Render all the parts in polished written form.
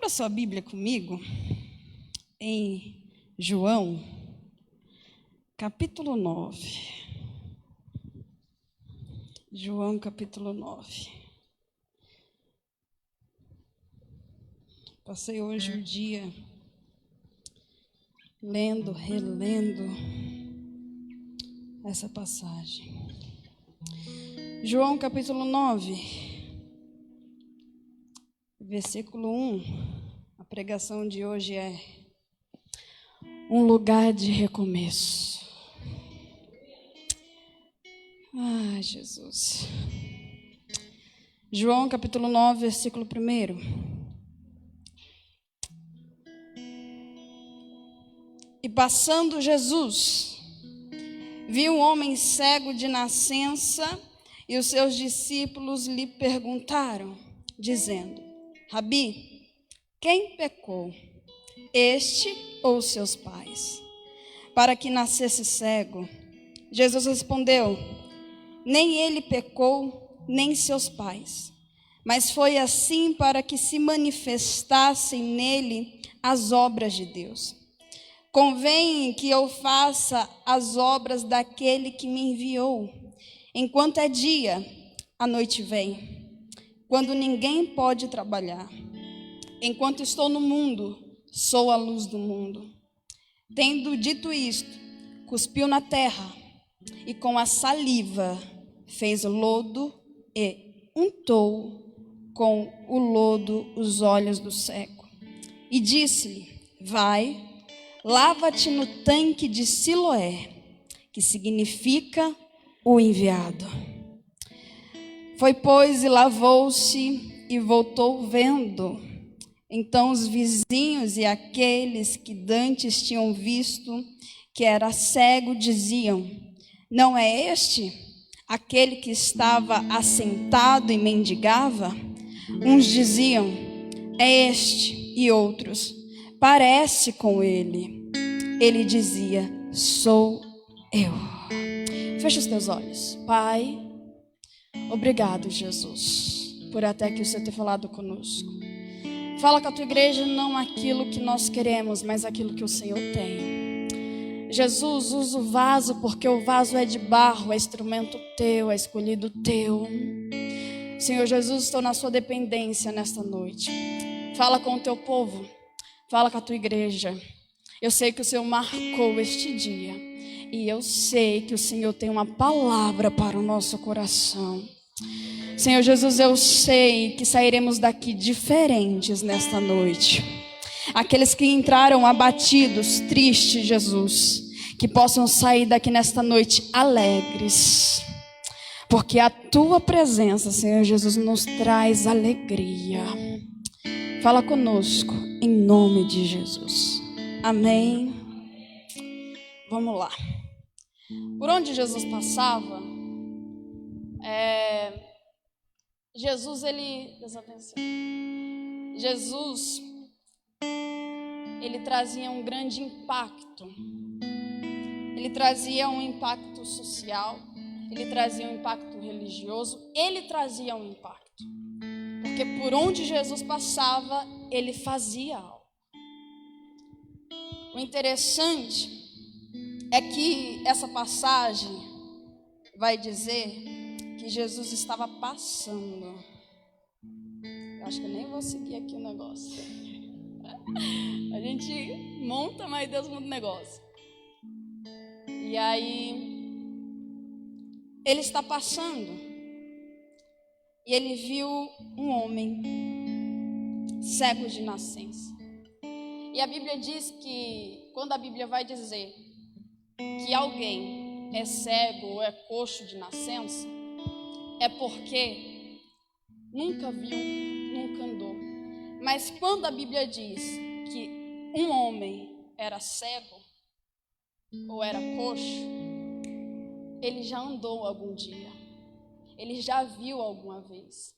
Abra sua Bíblia comigo em João, capítulo 9. João, capítulo 9. Passei hoje o dia lendo, relendo essa passagem. João, capítulo 9. Versículo 1, a pregação de hoje é um lugar de recomeço. Ai, Jesus. João, capítulo 9, versículo 1. E passando Jesus, viu um homem cego de nascença, e os seus discípulos lhe perguntaram, dizendo: Rabi, quem pecou, este ou seus pais, para que nascesse cego? Jesus respondeu: nem ele pecou, nem seus pais, mas foi assim para que se manifestassem nele as obras de Deus. Convém que eu faça as obras daquele que me enviou. Enquanto é dia, a noite vem, quando ninguém pode trabalhar. Enquanto estou no mundo, sou a luz do mundo. Tendo dito isto, cuspiu na terra e com a saliva fez lodo e untou com o lodo os olhos do cego. E disse-lhe: vai, lava-te no tanque de Siloé, que significa o enviado. Foi, pois, e lavou-se e voltou vendo. Então os vizinhos e aqueles que dantes tinham visto que era cego diziam: não é este aquele que estava assentado e mendigava? Uns diziam: é este, e outros: parece com ele. Ele dizia: sou eu. Fecha os teus olhos. Pai, obrigado, Jesus, por até que o Senhor ter falado conosco. Fala com a tua igreja não aquilo que nós queremos, mas aquilo que o Senhor tem. Jesus, usa o vaso, porque o vaso é de barro, é instrumento teu, é escolhido teu. Senhor Jesus, estou na sua dependência nesta noite. Fala com o teu povo, fala com a tua igreja. Eu sei que o Senhor marcou este dia, e eu sei que o Senhor tem uma palavra para o nosso coração. Senhor Jesus, eu sei que sairemos daqui diferentes nesta noite. Aqueles que entraram abatidos, tristes, Jesus, que possam sair daqui nesta noite alegres, porque a tua presença, Senhor Jesus, nos traz alegria. Fala conosco, em nome de Jesus. Amém. Vamos lá. Por onde Jesus passava, Jesus, ele trazia um grande impacto. Ele trazia um impacto social, ele trazia um impacto religioso, ele trazia um impacto. Porque por onde Jesus passava, ele fazia algo. O interessante é que essa passagem vai dizer que Jesus estava passando. Eu acho que eu nem vou seguir aqui o negócio. A gente monta, mas Deus muda o negócio. E aí, ele está passando. E ele viu um homem cego de nascença. E a Bíblia diz que, quando a Bíblia vai dizer que alguém é cego ou é coxo de nascença, é porque nunca viu, nunca andou. Mas quando a Bíblia diz que um homem era cego ou era coxo, ele já andou algum dia, ele já viu alguma vez.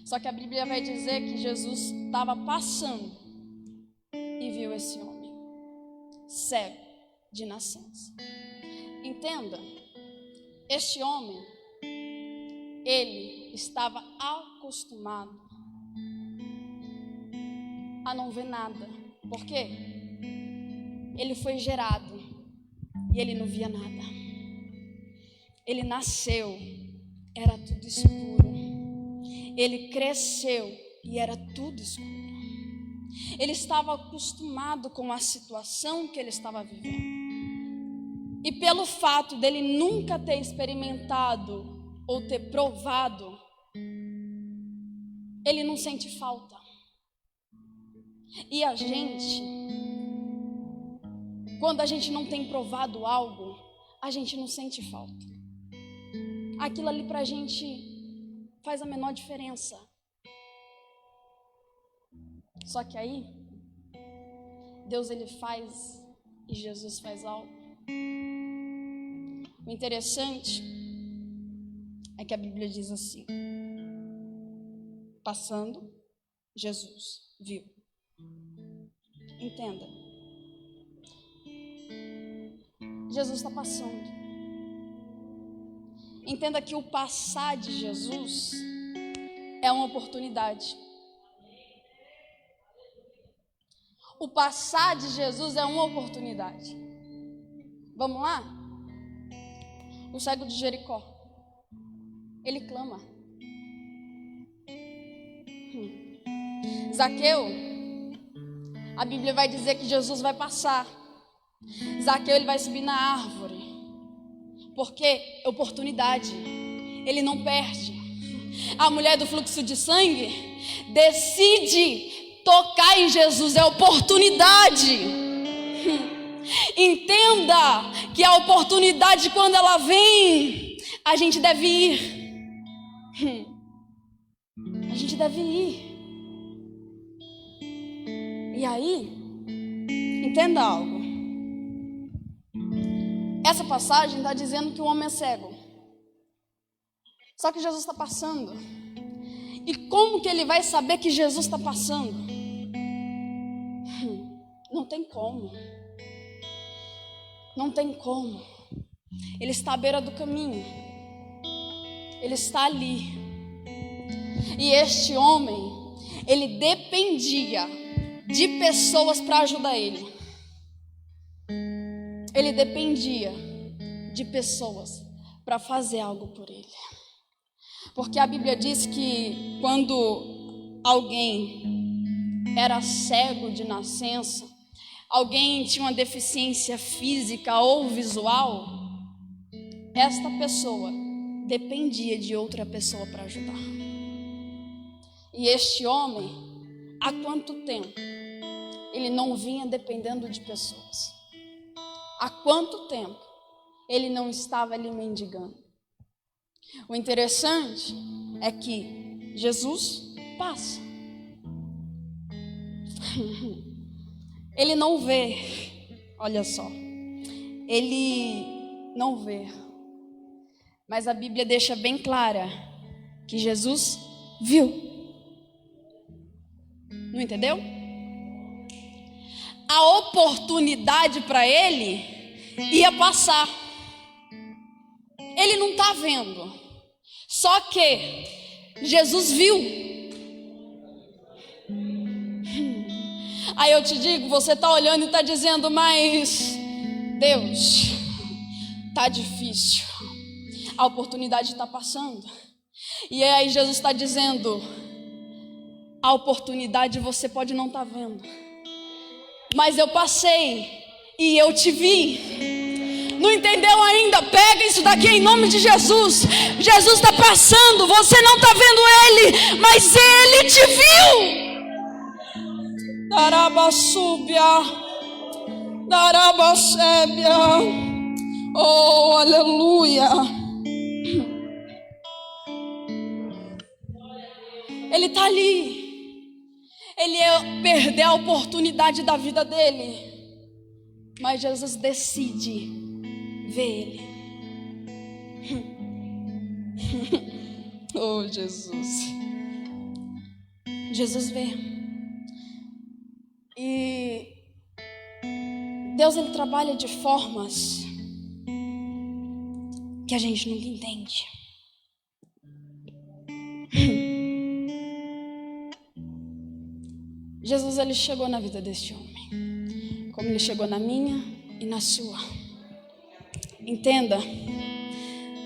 Só que a Bíblia vai dizer que Jesus estava passando e viu esse homem cego de nascença. Entenda, este homem, ele estava acostumado a não ver nada. Por quê? Ele foi gerado e ele não via nada. Ele nasceu, era tudo escuro. Ele cresceu e era tudo escuro. Ele estava acostumado com a situação que ele estava vivendo. E pelo fato dele nunca ter experimentado ou ter provado, ele não sente falta. E a gente, quando a gente não tem provado algo, a gente não sente falta. Aquilo ali pra gente faz a menor diferença. Só que aí, Deus ele faz e Jesus faz algo. O interessante é que a Bíblia diz assim: passando, Jesus viu. Entenda. Jesus está passando. Entenda que o passar de Jesus é uma oportunidade. O passar de Jesus é uma oportunidade. Vamos lá? O cego de Jericó, ele clama. Zaqueu, a Bíblia vai dizer que Jesus vai passar. Zaqueu, ele vai subir na árvore. Porque é oportunidade, ele não perde. A mulher do fluxo de sangue decide tocar em Jesus, é oportunidade. Entenda que a oportunidade, quando ela vem, a gente deve ir. A gente deve ir. E aí, entenda algo. Essa passagem está dizendo que o homem é cego. Só que Jesus está passando. E como que ele vai saber que Jesus está passando? Não tem como. Não tem como. Ele está à beira do caminho. Ele está ali. E este homem, ele dependia de pessoas para ajudar ele. Ele dependia de pessoas para fazer algo por ele. Porque a Bíblia diz que quando alguém era cego de nascença, alguém tinha uma deficiência física ou visual, esta pessoa dependia de outra pessoa para ajudar. E este homem, há quanto tempo ele não vinha dependendo de pessoas? Há quanto tempo ele não estava ali mendigando? O interessante é que Jesus passa. Ele não vê, olha só, ele não vê, mas a Bíblia deixa bem clara que Jesus viu. Não entendeu? A oportunidade para ele ia passar. Ele não está vendo, só que Jesus viu. Aí eu te digo, você está olhando e está dizendo, mas Deus, está difícil, a oportunidade está passando. E aí Jesus está dizendo, a oportunidade você pode não estar vendo, mas eu passei e eu te vi. Não entendeu ainda? Pega isso daqui em nome de Jesus. Jesus está passando, você não está vendo ele, mas ele te viu. Darabasúbia, darabasébia, oh aleluia. Ele está ali. Ele ia perder a oportunidade da vida dele, mas Jesus decide ver ele. Oh Jesus. Jesus vê. E Deus, ele trabalha de formas que a gente nunca entende. Jesus, ele chegou na vida deste homem, como ele chegou na minha e na sua. Entenda,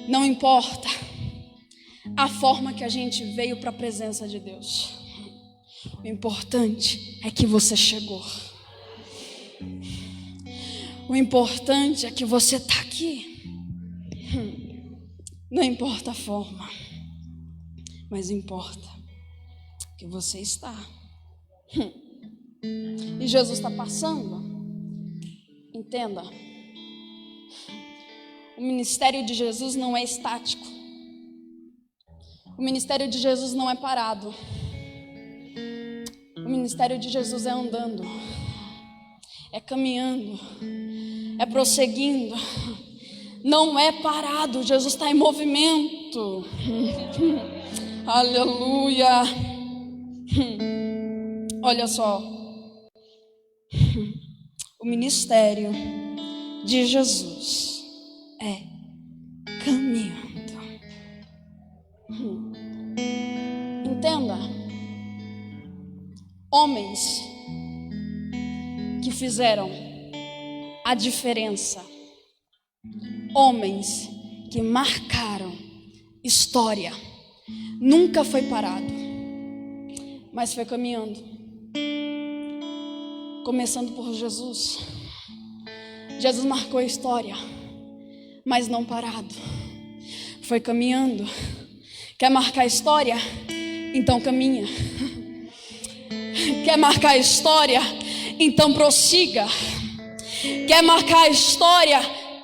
não importa a forma que a gente veio para a presença de Deus. O importante é que você chegou. O importante é que você está aqui. Não importa a forma, mas importa que você está. E Jesus está passando. Entenda, o ministério de Jesus não é estático. O ministério de Jesus não é parado. O ministério de Jesus é andando, é caminhando, é prosseguindo. Não é parado, Jesus está em movimento. Aleluia. Olha só, o ministério de Jesus é caminhando. Entenda, homens que fizeram a diferença, homens que marcaram história, nunca foi parado, mas foi caminhando. Começando por Jesus. Jesus marcou a história, mas não parado, foi caminhando. Quer marcar a história? Então caminha. Quer marcar a história? Então prossiga. Quer marcar a história?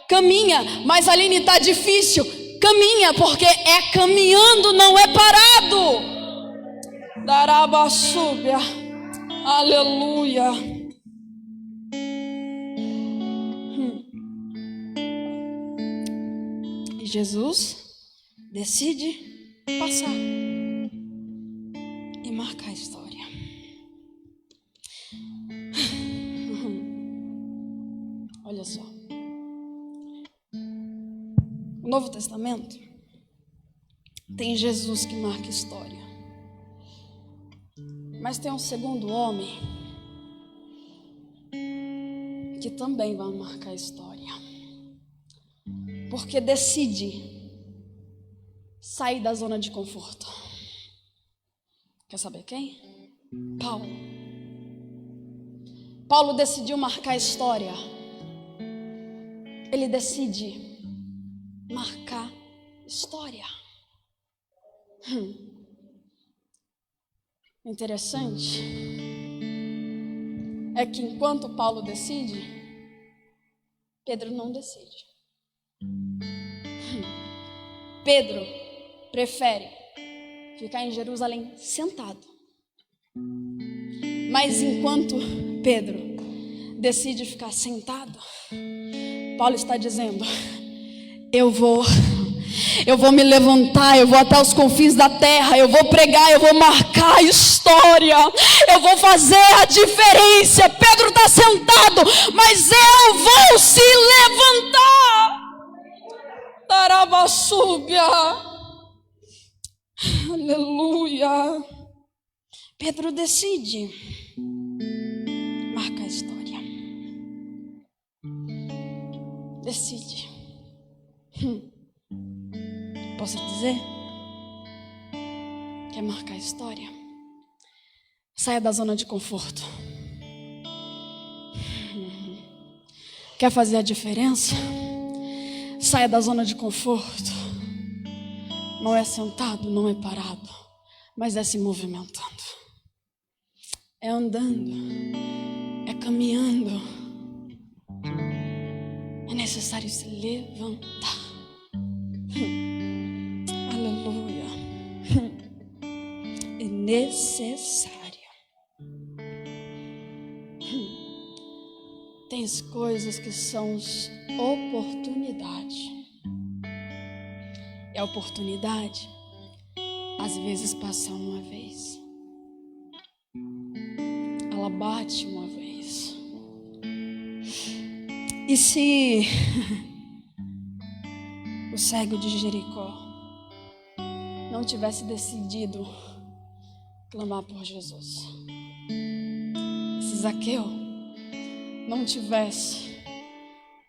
Caminha. Mas Aline, está difícil. Caminha, porque é caminhando, não é parado. Darabasúbia. Aleluia. E Jesus decide passar e marcar a história. Olha só. O Novo Testamento tem Jesus que marca história. Mas tem um segundo homem que também vai marcar história. Porque decide sair da zona de conforto. Quer saber quem? Paulo. Paulo decidiu marcar história. Ele decide marcar história. Interessante é que enquanto Paulo decide, Pedro não decide. Pedro prefere ficar em Jerusalém sentado. Mas enquanto Pedro decide ficar sentado, Paulo está dizendo: eu vou me levantar, eu vou até os confins da terra, eu vou pregar, eu vou marcar a história, eu vou fazer a diferença. Pedro está sentado, mas eu vou se levantar. Tarabassúbia. Aleluia. Pedro decide marcar a história. Decide. Posso dizer? Quer marcar a história? Saia da zona de conforto. Quer fazer a diferença? Saia da zona de conforto. Não é sentado, não é parado, mas é se movimentando. É andando, é caminhando. É necessário se levantar. Aleluia. É necessário. Tem coisas que são oportunidade. E a oportunidade, às vezes, passa uma vez. Ela bate uma vez. E se o cego de Jericó não tivesse decidido clamar por Jesus, Zaqueu não tivesse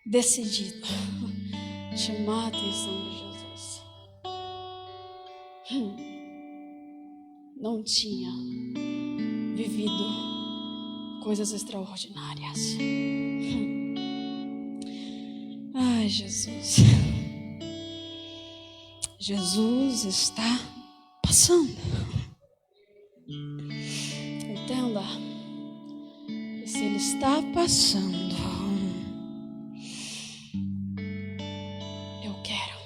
decidido chamar a atenção de Jesus, não tinha vivido coisas extraordinárias. Ai, Jesus. Jesus está passando. Entenda. E se Ele está passando, eu quero.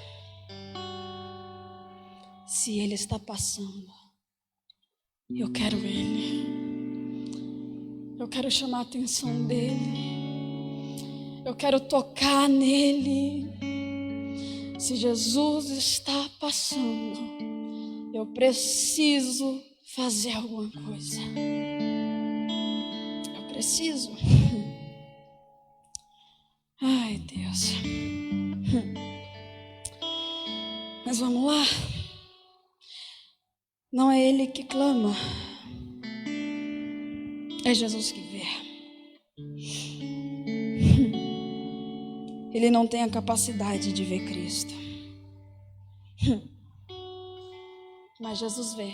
Se Ele está passando, eu quero Ele. Eu quero chamar a atenção dEle. Eu quero tocar nele. Se Jesus está passando, eu preciso fazer alguma coisa. Eu preciso. Ai, Deus. Mas vamos lá. Não é ele que clama. É Jesus que vê. Ele não tem a capacidade de ver Cristo. Mas Jesus vê.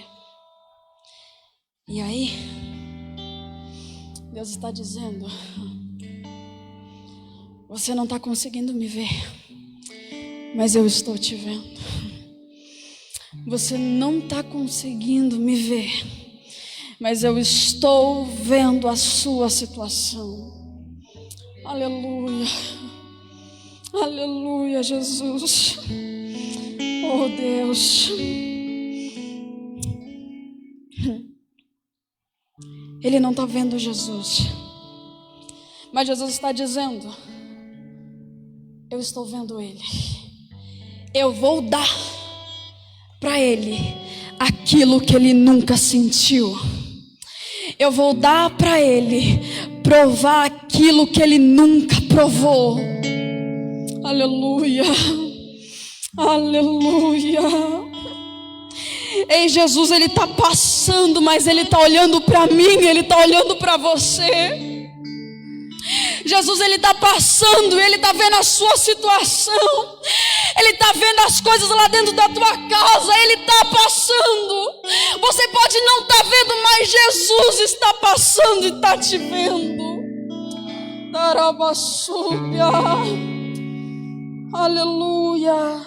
E aí, Deus está dizendo: você não está conseguindo me ver, mas eu estou te vendo. Você não está conseguindo me ver, mas eu estou vendo a sua situação. Aleluia. Aleluia, Jesus. Oh, Deus. Ele não está vendo Jesus, mas Jesus está dizendo: eu estou vendo ele. Eu vou dar para ele aquilo que ele nunca sentiu. Eu vou dar para ele provar aquilo que ele nunca provou. Aleluia, aleluia. Ei, Jesus, ele está passando, mas ele está olhando para mim, ele está olhando para você. Jesus, ele está passando, ele está vendo a sua situação, ele está vendo as coisas lá dentro da tua casa, ele está passando. Você pode não estar vendo, mas Jesus está passando e está te vendo. Tarabassúbia. Aleluia.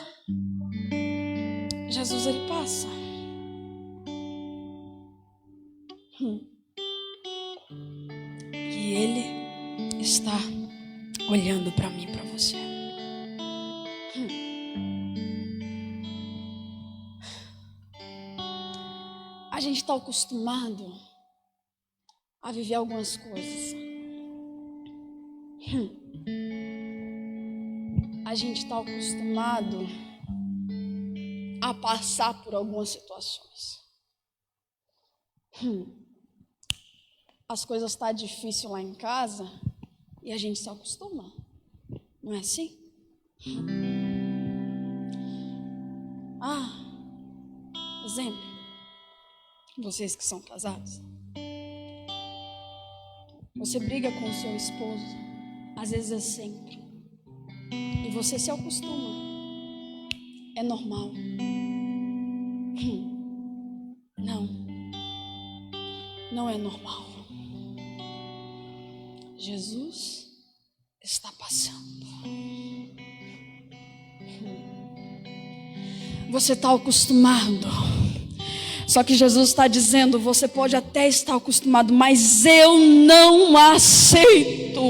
Jesus, ele passa. E ele está olhando para mim, para você. A gente está acostumado a viver algumas coisas. A gente está acostumado a passar por algumas situações. As coisas estão difíceis lá em casa e a gente se acostuma. Não é assim? Exemplo. Vocês que são casados. Você briga com o seu esposo. Às vezes é sempre. E você se acostuma. É normal. Não é normal. Jesus está passando. Você está acostumado. Só que Jesus está dizendo: você pode até estar acostumado, mas eu não aceito.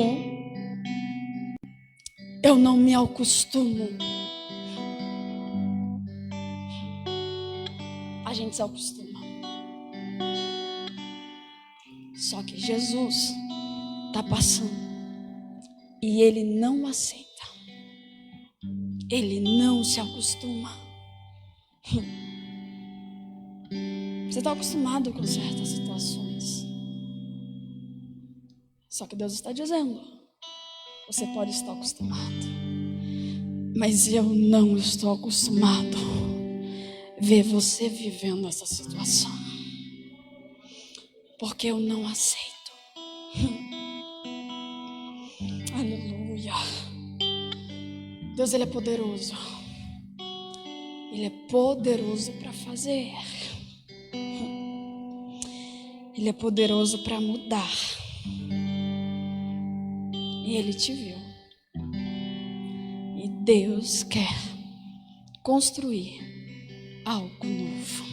Eu não me acostumo. A gente se acostuma. Só que Jesus está passando e ele não aceita. Ele não se acostuma. Você está acostumado com certas situações. Só que Deus está dizendo: você pode estar acostumado, mas eu não estou acostumado a ver você vivendo essa situação. Porque eu não aceito. Deus, Ele é poderoso. Ele é poderoso para fazer. Ele é poderoso para mudar. E Ele te viu. E Deus quer construir algo novo.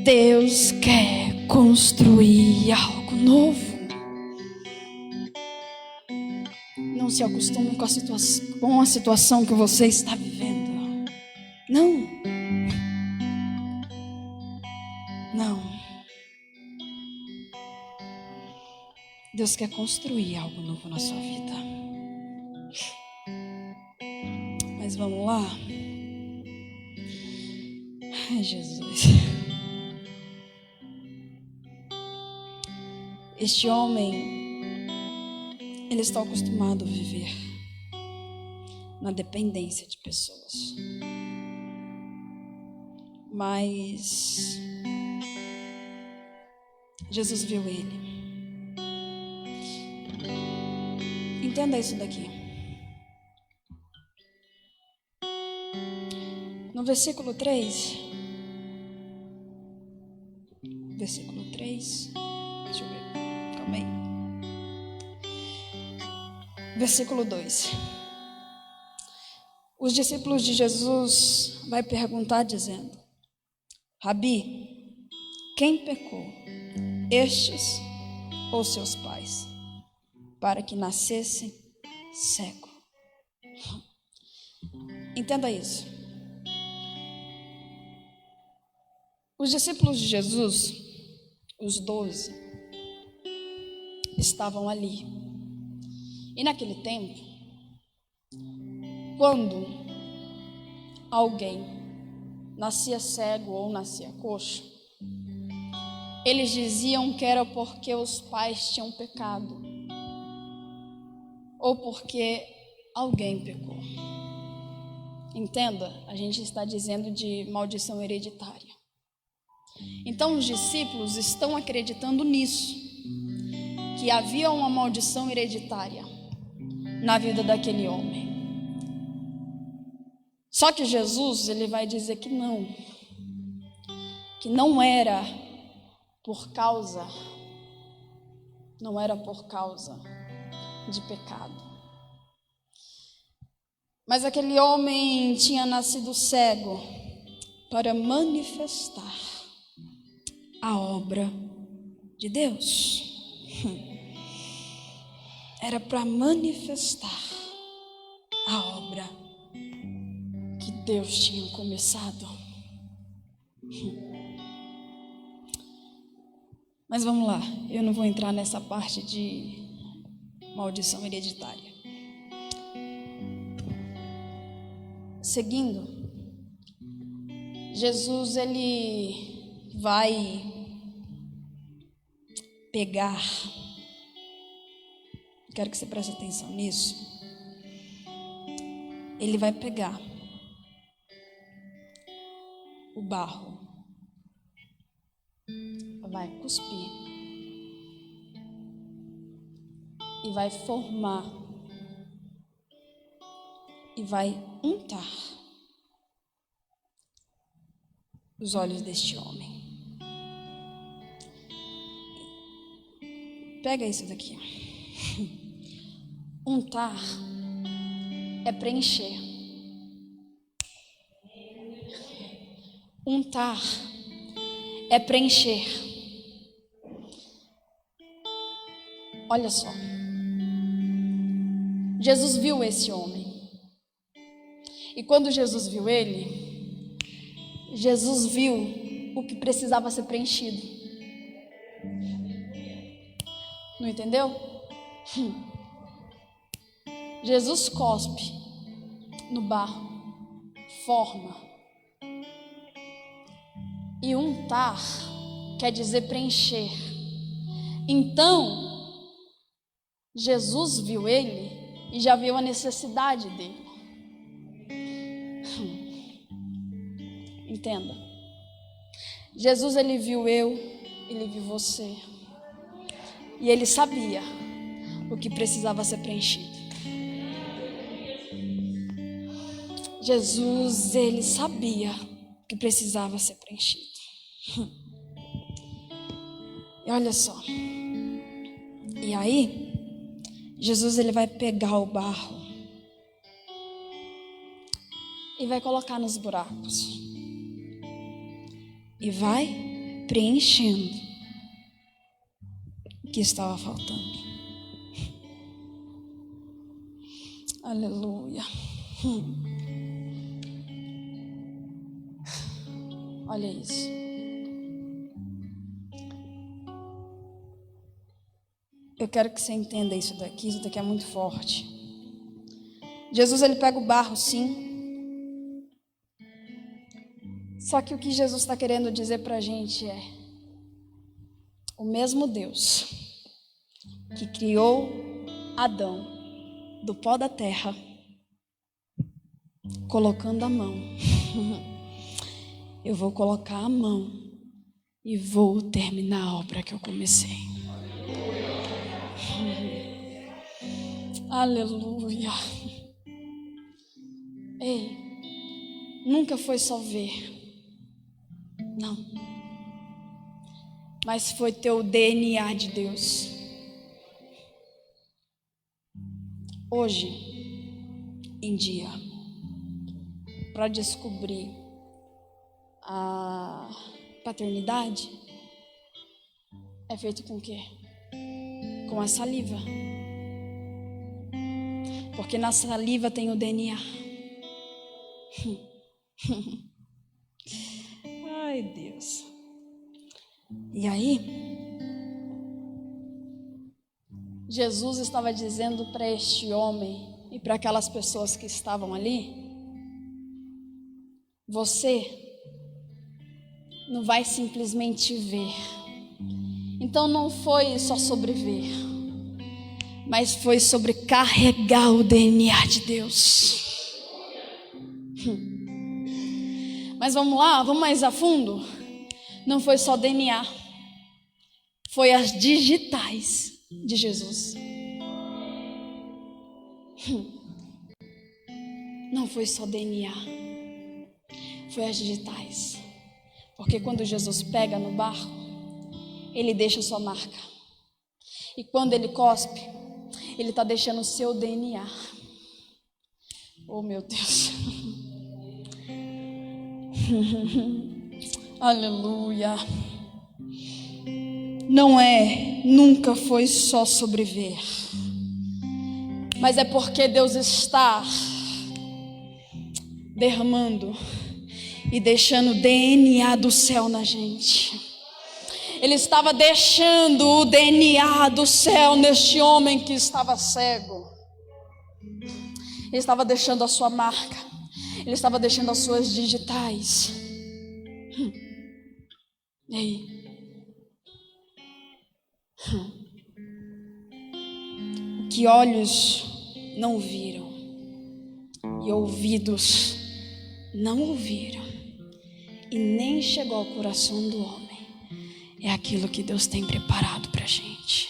Deus quer construir algo novo. Não se acostume com a situação que você está vivendo. Não. Deus quer construir algo novo na sua vida. Mas vamos lá. Ai, Jesus. Este homem, ele está acostumado a viver na dependência de pessoas. Mas Jesus viu ele. Entenda isso daqui. No versículo 3. Versículo 3. Deixa eu ver. Calma aí. Versículo 2. Os discípulos de Jesus vai perguntar dizendo: Rabi, quem pecou? Estes ou seus pais? Para que nascesse cego. Entenda isso. Os discípulos de Jesus, os 12, estavam ali. E naquele tempo, quando alguém nascia cego ou nascia coxo, eles diziam que era porque os pais tinham pecado. Ou porque alguém pecou. Entenda, a gente está dizendo de maldição hereditária. Então os discípulos estão acreditando nisso, que havia uma maldição hereditária na vida daquele homem. Só que Jesus, ele vai dizer que não era por causa de pecado. Mas aquele homem tinha nascido cego para manifestar a obra de Deus. Era para manifestar a obra que Deus tinha começado. Mas vamos lá, eu não vou entrar nessa parte de maldição hereditária. Seguindo, Jesus, ele vai pegar, quero que você preste atenção nisso, ele vai pegar o barro, vai cuspir e vai formar e vai untar os olhos deste homem. Pega isso daqui. Untar é preencher. Untar é preencher. Olha só. Jesus viu esse homem. E quando Jesus viu ele, Jesus viu o que precisava ser preenchido. Não entendeu? Jesus cospe no barro, forma. E untar quer dizer preencher. Então, Jesus viu ele e já viu a necessidade dele. Entenda. Jesus, ele viu eu, ele viu você. E ele sabia o que precisava ser preenchido. Jesus, ele sabia que precisava ser preenchido. E olha só. E aí, Jesus ele vai pegar o barro e vai colocar nos buracos. E vai preenchendo o que estava faltando. Aleluia. Olha isso. Eu quero que você entenda isso daqui é muito forte. Jesus ele pega o barro, sim. Só que o que Jesus está querendo dizer para a gente é: o mesmo Deus que criou Adão do pó da terra, colocando a mão, eu vou colocar a mão e vou terminar a obra que eu comecei. Aleluia. Ei, nunca foi só ver, não, mas foi ter o DNA de Deus. Hoje em dia, para descobrir a paternidade, é feito com o quê? Com a saliva. Porque na saliva tem o DNA. Ai, Deus. E aí, Jesus estava dizendo para este homem e para aquelas pessoas que estavam ali: você não vai simplesmente ver. Então não foi só sobre ver, mas foi sobre carregar o DNA de Deus. Mas vamos lá, vamos mais a fundo. Não foi só DNA, foi as digitais de Jesus. Não foi só DNA, foi as digitais. Porque quando Jesus pega no barro, ele deixa sua marca. E quando ele cospe, ele está deixando o seu DNA. Oh, meu Deus. Aleluia. Nunca foi só sobre ver. Mas é porque Deus está derramando e deixando o DNA do céu na gente. Ele estava deixando o DNA do céu neste homem que estava cego. Ele estava deixando a sua marca. Ele estava deixando as suas digitais. E aí? O que olhos não viram e ouvidos não ouviram e nem chegou ao coração do homem, é aquilo que Deus tem preparado para a gente.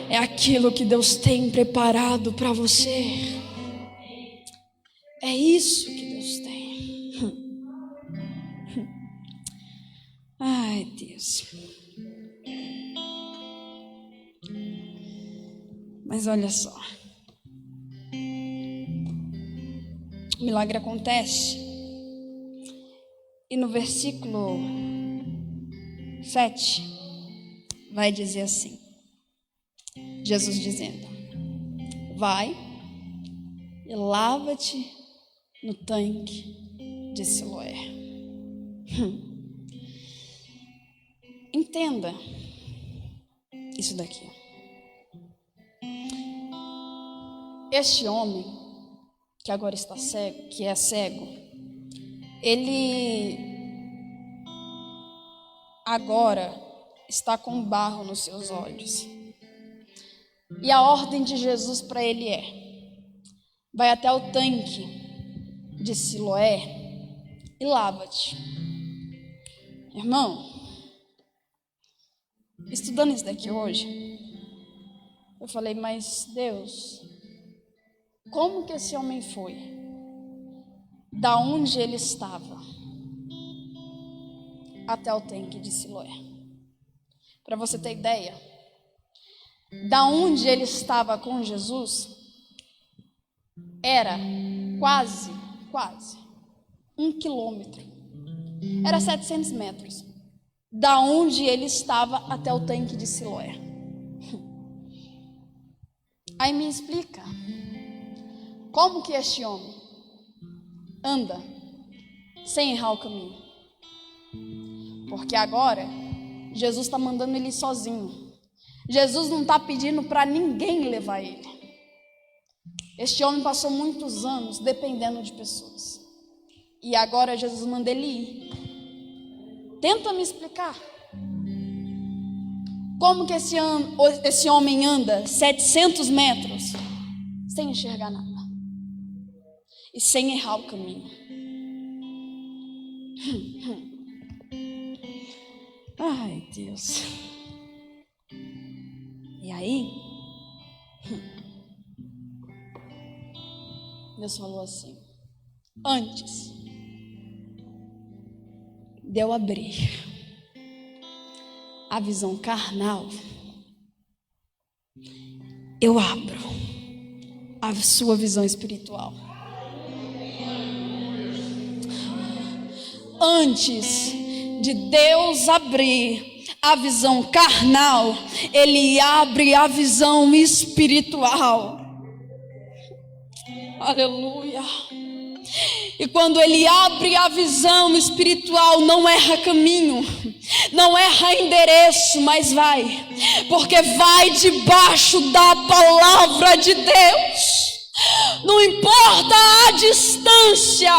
É aquilo que Deus tem preparado para você. É isso que Deus tem. Ai, Deus. Mas olha só. O milagre acontece. E no versículo 7 vai dizer assim: Jesus dizendo: vai e lava-te no tanque de Siloé. Entenda isso daqui. Este homem que agora está cego, que é cego, ele agora está com barro nos seus olhos. E a ordem de Jesus para ele é: vai até o tanque de Siloé e lava-te. Irmão, estudando isso daqui hoje, eu falei: mas Deus, como que esse homem foi? da onde ele estava até o tanque de Siloé. Para você ter ideia, da onde ele estava com Jesus, era quase 1 quilômetro. Era 700 metros. Da onde ele estava até o tanque de Siloé. Aí me explica, como que este homem anda sem errar o caminho? Porque agora, Jesus está mandando ele ir sozinho. Jesus não está pedindo para ninguém levar ele. Este homem passou muitos anos dependendo de pessoas. E agora Jesus manda ele ir. Tenta me explicar. Como que esse homem anda 700 metros sem enxergar nada e sem errar o caminho? Ai, Deus. E aí, Deus falou assim: antes de eu abrir a visão carnal, eu abro a sua visão espiritual. Antes de Deus abrir a visão carnal, Ele abre a visão espiritual. Aleluia. E quando Ele abre a visão espiritual, não erra caminho, não erra endereço, mas vai, porque vai debaixo da palavra de Deus. Não importa a distância,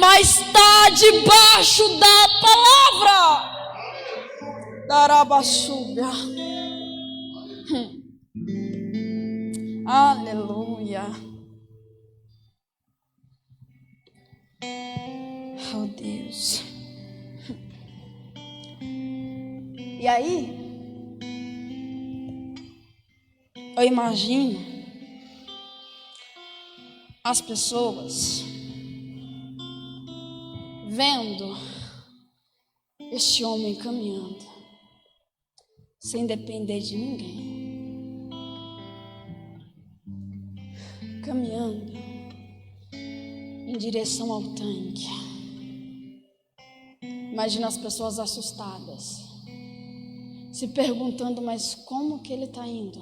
mas está debaixo da palavra. Darabassúbia. Aleluia. Oh, Deus. E aí, eu imagino as pessoas vendo este homem caminhando, sem depender de ninguém, caminhando em direção ao tanque. Imagina as pessoas assustadas, se perguntando, mas como que ele está indo?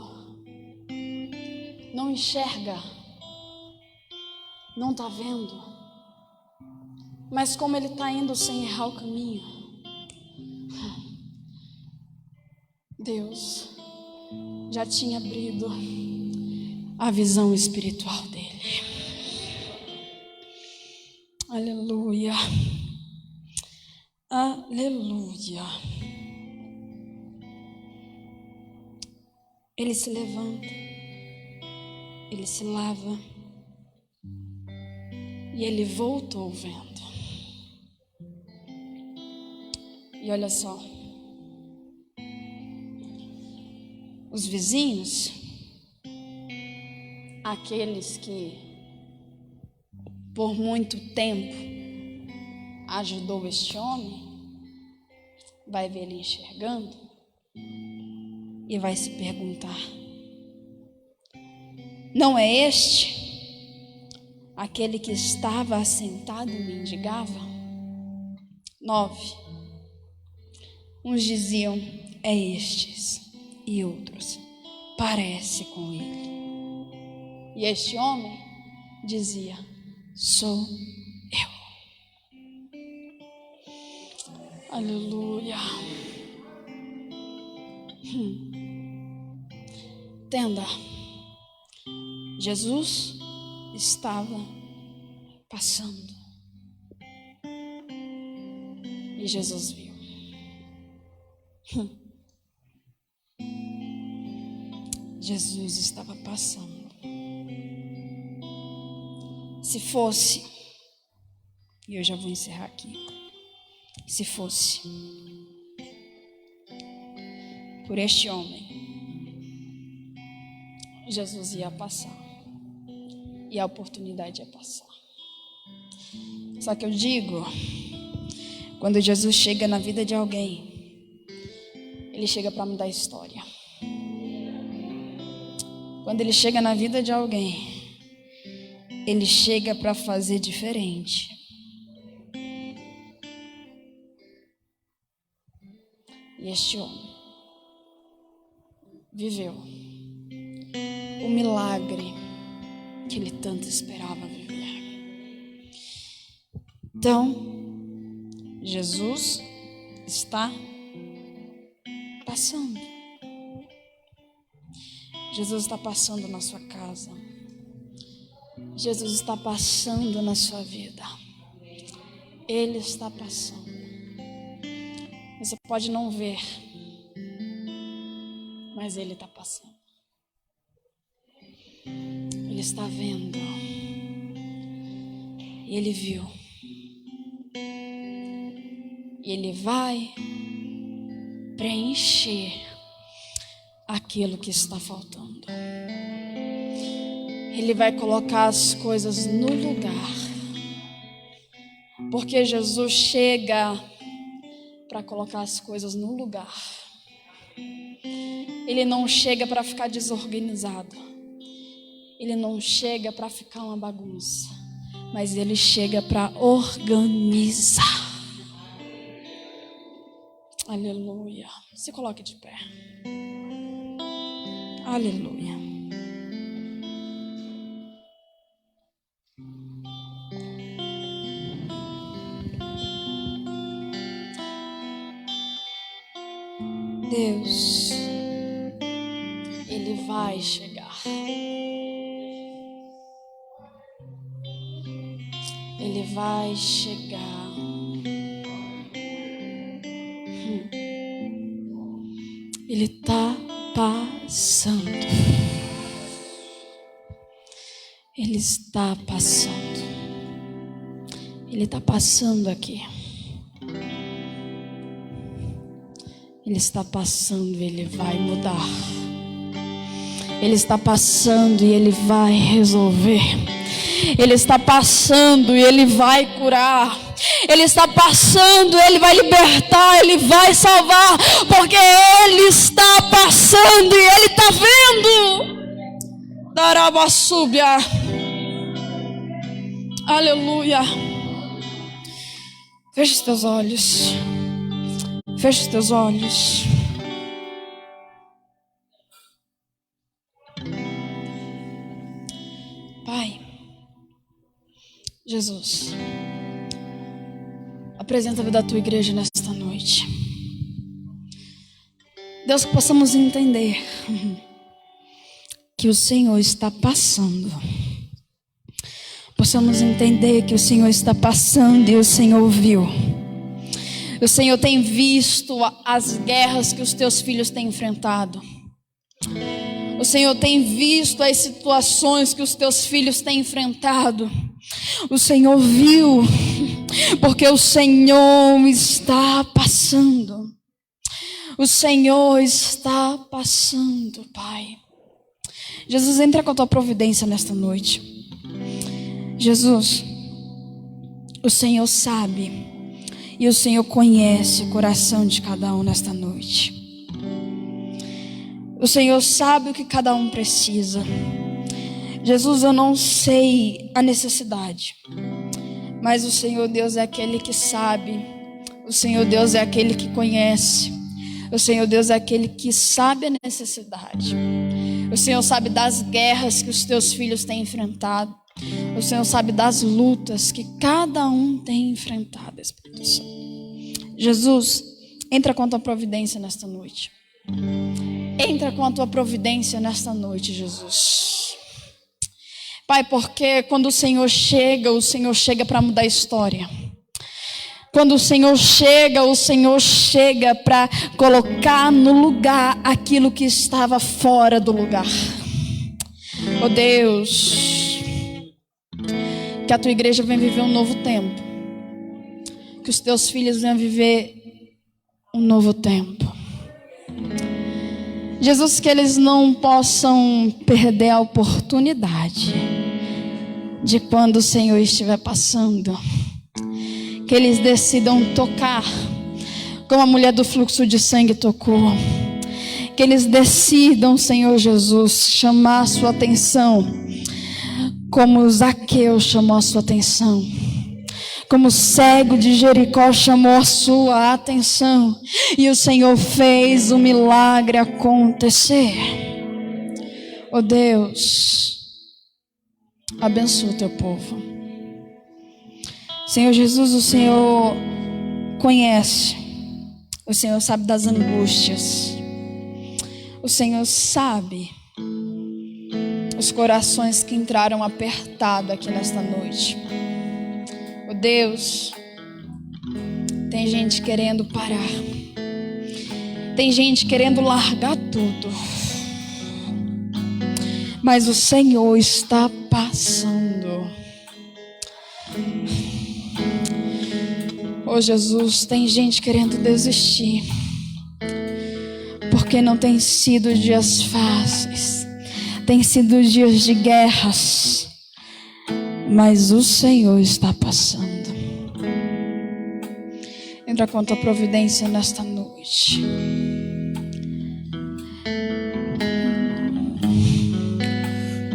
Não enxerga, não está vendo, mas como ele está indo sem errar o caminho? Deus já tinha abrido a visão espiritual dele. Aleluia. Aleluia. Ele se levanta, ele se lava e ele voltou vendo. E olha só, os vizinhos, aqueles que por muito tempo ajudou este homem, vai ver ele enxergando e vai se perguntar: não é este aquele que estava assentado e mendigava? 9. Uns diziam: é estes, e outros: parece com ele. E este homem dizia: sou eu. Aleluia. Entenda, Jesus estava passando e Jesus viu. Jesus estava passando. Se fosse, e eu já vou encerrar aqui, se fosse por este homem, Jesus ia passar e a oportunidade ia passar. Só que eu digo, quando Jesus chega na vida de alguém, Ele chega para mudar a história. Quando Ele chega na vida de alguém, Ele chega para fazer diferente. E este homem viveu o milagre que ele tanto esperava viver. Então, Jesus está passando. Jesus está passando na sua casa. Jesus está passando na sua vida. Ele está passando. Você pode não ver, mas Ele está passando. Ele está vendo. E Ele viu. E Ele vai preencher aquilo que está faltando. Ele vai colocar as coisas no lugar. Porque Jesus chega para colocar as coisas no lugar. Ele não chega para ficar desorganizado. Ele não chega para ficar uma bagunça. Mas Ele chega para organizar. Aleluia. Se coloque de pé. Aleluia. Deus, Ele vai chegar. Ele vai chegar. Ele está passando. Ele está passando. Ele está passando aqui. Ele está passando e Ele vai mudar. Ele está passando e Ele vai resolver. Ele está passando e Ele vai curar. Ele está passando, Ele vai libertar, Ele vai salvar, porque Ele está passando e Ele está vendo. Darabasúbia. Aleluia. Feche os teus olhos. Feche os teus olhos. Pai, Jesus, apresenta a vida da tua igreja nesta noite. Deus, que possamos entender que o Senhor está passando. Possamos entender que o Senhor está passando e o Senhor viu. O Senhor tem visto as guerras que os teus filhos têm enfrentado. O Senhor tem visto as situações que os teus filhos têm enfrentado. O Senhor viu, porque o Senhor está passando. O Senhor está passando, Pai. Jesus, entra com a tua providência nesta noite. Jesus, o Senhor sabe. E o Senhor conhece o coração de cada um nesta noite. O Senhor sabe o que cada um precisa. Jesus, eu não sei a necessidade, mas o Senhor Deus é aquele que sabe. O Senhor Deus é aquele que conhece. O Senhor Deus é aquele que sabe a necessidade. O Senhor sabe das guerras que os teus filhos têm enfrentado. O Senhor sabe das lutas que cada um tem enfrentado, Espírito Santo. Jesus, entra com a tua providência nesta noite. Entra com a tua providência nesta noite, Jesus. Pai, porque quando o Senhor chega para mudar a história. Quando o Senhor chega para colocar no lugar aquilo que estava fora do lugar. Oh Deus, que a tua igreja venha viver um novo tempo. Que os teus filhos venham viver um novo tempo. Jesus, que eles não possam perder a oportunidade de quando o Senhor estiver passando, Que eles decidam tocar como a mulher do fluxo de sangue tocou. Que eles decidam, Senhor Jesus, chamar a sua atenção como Zaqueu chamou a sua atenção, como o cego de Jericó chamou a sua atenção, e o Senhor fez o milagre acontecer. Oh Deus, abençoa o teu povo. Senhor Jesus, o Senhor conhece, o Senhor sabe das angústias, o Senhor sabe os corações que entraram apertado aqui nesta noite. Oh Deus, tem gente querendo parar, tem gente querendo largar tudo, mas o Senhor está passando. Oh Jesus, tem gente querendo desistir, porque não tem sido dias fáceis, tem sido dias de guerras, mas o Senhor está passando. Entra com a tua providência nesta noite.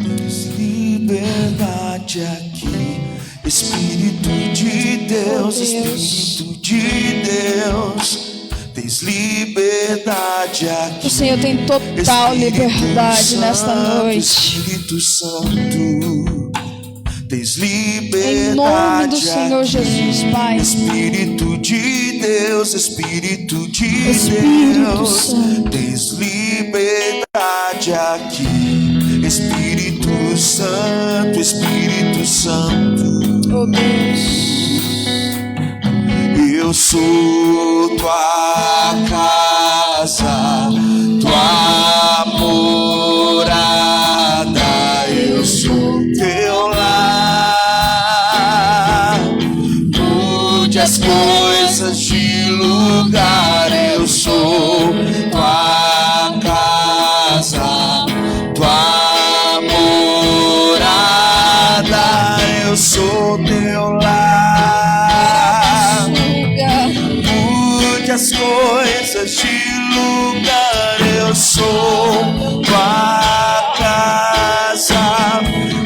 Tens liberdade aqui, Espírito de Deus, Espírito de Deus. Tens liberdade aqui. O Senhor tem total liberdade nesta noite. Espírito Santo, tens liberdade. Em nome do Senhor Jesus, Pai. Espírito de Deus, Espírito de Espírito Deus. Santo. Tens liberdade aqui. Espírito Santo, Espírito Santo. Oh Deus, eu sou tua casa, tua morada, eu sou teu lar. Mude as coisas de lugar, eu sou tua casa, tua morada, eu sou teu lar. As coisas de lugar, eu sou tua casa,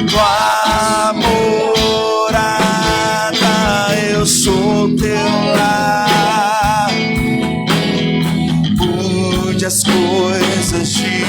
tua morada, eu sou teu lar. Mude as coisas de